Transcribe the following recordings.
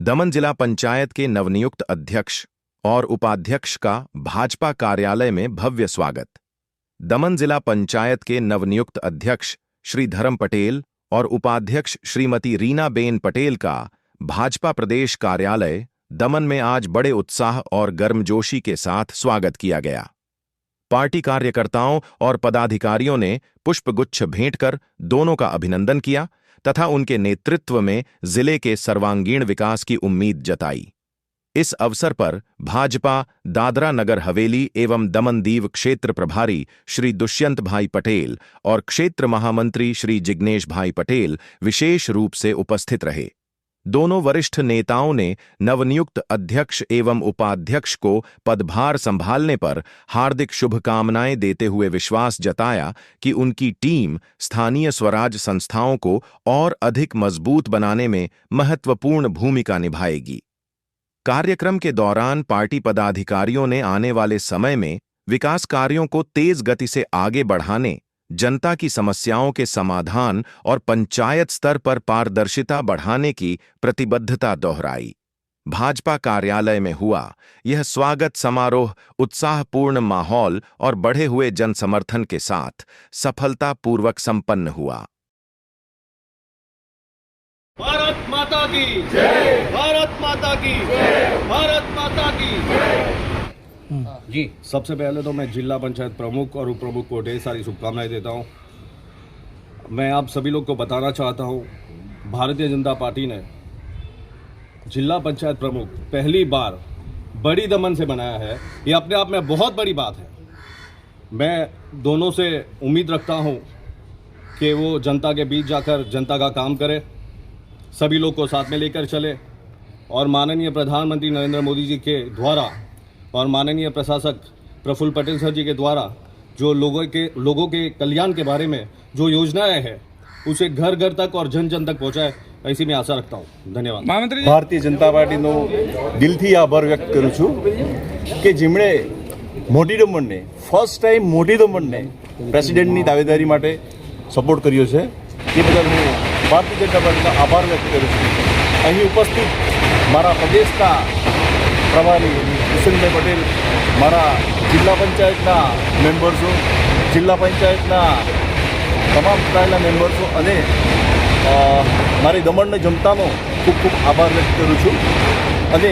दमन जिला पंचायत के नवनियुक्त अध्यक्ष और उपाध्यक्ष का भाजपा कार्यालय में भव्य स्वागत। दमन जिला पंचायत के नवनियुक्त अध्यक्ष श्री धर्म पटेल और उपाध्यक्ष श्रीमती रीनाबेन पटेल का भाजपा प्रदेश कार्यालय दमन में आज बड़े उत्साह और गर्मजोशी के साथ स्वागत किया गया। पार्टी कार्यकर्ताओं और पदाधिकारियों ने पुष्पगुच्छ भेंट कर दोनों का अभिनंदन किया तथा उनके नेतृत्व में जिले के सर्वांगीण विकास की उम्मीद जताई। इस अवसर पर भाजपा दादरा नगर हवेली एवं दमन दीव क्षेत्र प्रभारी श्री दुष्यंत भाई पटेल और क्षेत्र महामंत्री श्री जिग्नेश भाई पटेल विशेष रूप से उपस्थित रहे। दोनों वरिष्ठ नेताओं ने नवनियुक्त अध्यक्ष एवं उपाध्यक्ष को पदभार संभालने पर हार्दिक शुभकामनाएं देते हुए विश्वास जताया कि उनकी टीम स्थानीय स्वराज संस्थाओं को और अधिक मजबूत बनाने में महत्वपूर्ण भूमिका निभाएगी। कार्यक्रम के दौरान पार्टी पदाधिकारियों ने आने वाले समय में विकास कार्यों को तेज गति से आगे बढ़ाने, जनता की समस्याओं के समाधान और पंचायत स्तर पर पारदर्शिता बढ़ाने की प्रतिबद्धता दोहराई। भाजपा कार्यालय में हुआ यह स्वागत समारोह उत्साहपूर्ण माहौल और बढ़े हुए जनसमर्थन के साथ सफलतापूर्वक संपन्न हुआ। भारत माता की जय, भारत माता की जय, भारत माता की जय। जी, सबसे पहले तो मैं जिला पंचायत प्रमुख और उप प्रमुख को ढेर सारी शुभकामनाएं देता हूं। मैं आप सभी लोग को बताना चाहता हूं, भारतीय जनता पार्टी ने जिला पंचायत प्रमुख पहली बार बड़ी दमन से बनाया है। ये अपने आप में बहुत बड़ी बात है। मैं दोनों से उम्मीद रखता हूं कि वो जनता के बीच जाकर जनता का काम करे, सभी लोग को साथ में लेकर चले और माननीय प्रधानमंत्री नरेंद्र मोदी जी के द्वारा और माननीय प्रशासक प्रफुल्ल पटेल सर जी के द्वारा जो लोगों के कल्याण के बारे में जो योजनाएं हैं उसे घर घर तक और जन जन तक पहुंचाए, ऐसी मैं आशा रखता हूं। धन्यवाद। भारतीय जनता पार्टीનો દિલથી આભાર વ્યક્ત કરું છું કે જેમણે મોટી દમણને ફર્સ્ટ ટાઈમ મોટી દમણને પ્રેસિડેન્ટની દાવેદારી માટે સપોર્ટ કર્યો છે। એ બદલ હું ભારતીય જનતા પાર્ટીનો આભાર વ્યક્ત કરું છું। અહીં ઉપસ્થિત મારા પ્રદેશના પ્રભારી દુષ્યંતભાઈ પટેલ, મારા જિલ્લા પંચાયતના મેમ્બર્સો, જિલ્લા પંચાયતના તમામ સ્ટાઇલના મેમ્બર્સો અને મારી દમણની જનતાનો ખૂબ ખૂબ આભાર વ્યક્ત કરું છું। અને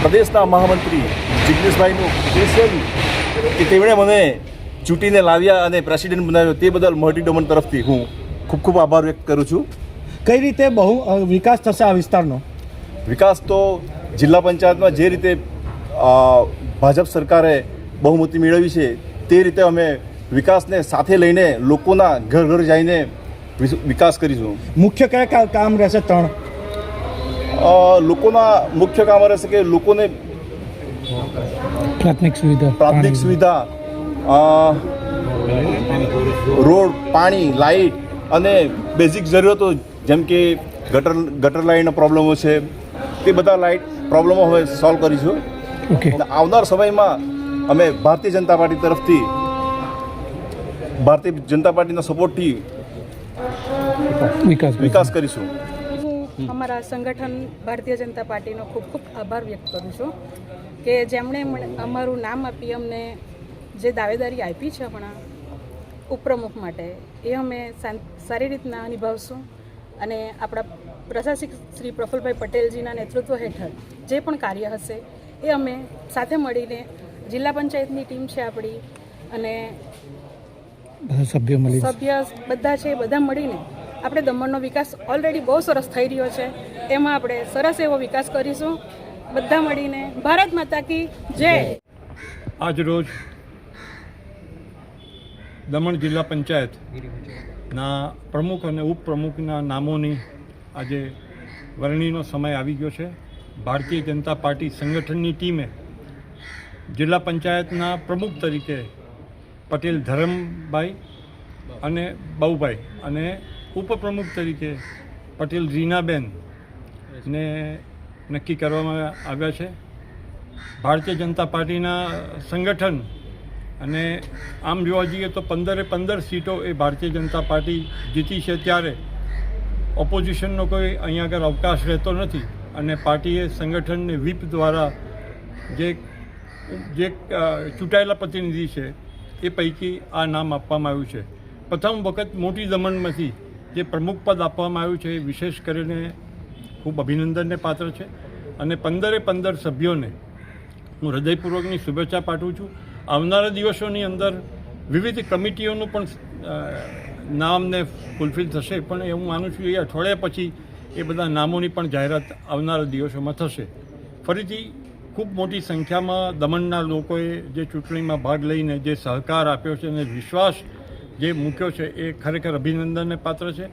પ્રદેશના મહામંત્રી જિગ્નેશભાઈનું સ્પેશિયલી કે તેમણે મને ચૂંટીને લાવ્યા અને પ્રેસિડેન્ટ બનાવ્યો તે બદલ મોટી દમણ તરફથી હું ખૂબ ખૂબ આભાર વ્યક્ત કરું છું। કઈ રીતે બહુ વિકાસ થશે આ વિસ્તારનો? વિકાસ તો જિલ્લા પંચાયતમાં જે રીતે ભાજપ સરકારે બહુમતી મેળવી છે તે રીતે અમે વિકાસને સાથે લઈને લોકોના ઘર ઘર જઈને વિકાસ કરીશું। મુખ્ય કયા કામ રહેશે? ત્રણ લોકોના મુખ્ય કામ રહેશે કે લોકોને પ્રાથમિક સુવિધા રોડ, પાણી, લાઇટ અને બેઝિક જરૂરતો જેમ કે ગટર લાઇનના પ્રોબ્લેમો છે તે બધા લાઇટ પ્રોબ્લેમો હવે સોલ્વ કરીશું। ઓકે, આવનાર સમયમાં અમે ભારતીય જનતા પાર્ટી તરફથી ભારતીય જનતા પાર્ટીના સપોર્ટથી વિકાસ કરીશું। અમારા સંગઠન ભારતીય જનતા પાર્ટીનો ખૂબ ખૂબ આભાર વ્યક્ત કરું છું કે જેમણે અમારું નામ આપી અમને જે દાવેદારી આપી છે હમણાં ઉપપ્રમુખ માટે એ અમે સારી રીતના નિભાવશું અને આપણા પ્રશાસક શ્રી પ્રફુલ્લભાઈ પટેલજીના નેતૃત્વ હેઠળ જે પણ કાર્ય હશે એ અમે સાથે મળીને જિલ્લા પંચાયતની ટીમ છે આપણી અને સભ્ય બધા છે બધા મળીને આપણે દમણનો વિકાસ ઓલરેડી બહુ સરસ થઈ રહ્યો છે, એમાં આપણે સરસ એવો વિકાસ કરીશું બધા મળીને। ભારત માતા की जय। आज रोज દમણ જિલ્લા પંચાયતના પ્રમુખ અને ઉપપ્રમુખના નામોની આજે વરણીનો સમય આવી ગયો છે। ભારતીય જનતા પાર્ટી સંગઠનની ટીમે જિલ્લા પંચાયતના પ્રમુખ તરીકે પટેલ ધરમભાઈ અને બાઉભાઈ અને ઉપપ્રમુખ તરીકે પટેલ રીનાબેનને નક્કી કરવામાં આવ્યા છે। ભારતીય જનતા પાર્ટીના સંગઠન અને આમ જોવા જઈએ તો 15 સીટો એ ભારતીય જનતા પાર્ટી જીતી છે, ત્યારે ઓપોઝિશનનો કોઈ અહીંયા આગળ અવકાશ રહેતો નથી અને પાર્ટીએ સંગઠનને વ્હીપ દ્વારા જે ચૂંટાયેલા પ્રતિનિધિ છે એ પૈકી આ નામ આપવામાં આવ્યું છે. પ્રથમ વખત મોટી દમણમાંથી જે પ્રમુખ પદ આપવામાં આવ્યું છે એ વિશેષ કરીને ખૂબ અભિનંદનને પાત્ર છે. અને 15 સભ્યોને હું હૃદયપૂર્વકની શુભેચ્છા પાઠવું છું. આવનારા દિવસોની અંદર વિવિધ કમિટીઓનું પણ નામને ફૂલફિલ થશે, પણ હું માનું છું એ અઠવાડિયા પછી એ બધા નામોની પણ જાહેરાત આવનારા દિવસોમાં થશે. ફરીથી ખૂબ મોટી સંખ્યામાં દમણના લોકોએ જે ચૂંટણીમાં ભાગ લઈને જે સહકાર આપ્યો છે અને વિશ્વાસ જે મૂક્યો છે એ ખરેખર અભિનંદનને પાત્ર છે.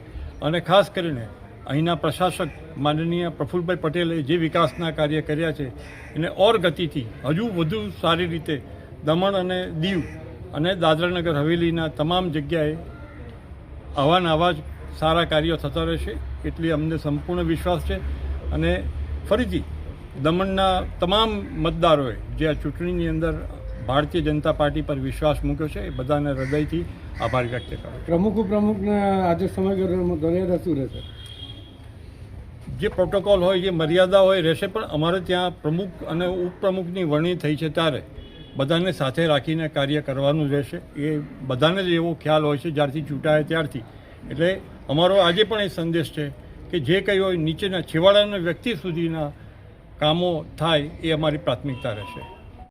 અને ખાસ કરીને અહીંના પ્રશાસક માનનીય પ્રફુલ્લભાઈ પટેલે જે વિકાસના કાર્ય કર્યા છે એને ઓર ગતિથી હજુ વધુ સારી રીતે દમણ અને દીવ અને દાદરાનગર હવેલીના તમામ જગ્યાએ આવા જ સારા કાર્યો થતા રહેશે એટલી અમને સંપૂર્ણ વિશ્વાસ છે. અને ફરીથી દમણના તમામ મતદારોએ જે આ ચૂંટણીની અંદર ભારતીય જનતા પાર્ટી પર વિશ્વાસ મૂક્યો છે એ બધાને હૃદયથી આભાર વ્યક્ત કરું. પ્રમુખ ઉપપ્રમુખને આજે સમયગાળા શું રહેશે? જે પ્રોટોકોલ હોય જે મર્યાદા હોય રહેશે, પણ અમારે ત્યાં પ્રમુખ અને ઉપપ્રમુખની વરણી થઈ છે ત્યારે બધાને સાથે રાખીને કાર્ય કરવાનું રહેશે. એ બધાને જ એવો ખ્યાલ હોય છે જ્યારથી ચૂંટાય ત્યારથી. એટલે અમારો આજે પણ એ સંદેશ છે કે જે કંઈ હોય નીચેના છેવાડાના વ્યક્તિ સુધીના કામો થાય એ અમારી પ્રાથમિકતા રહેશે.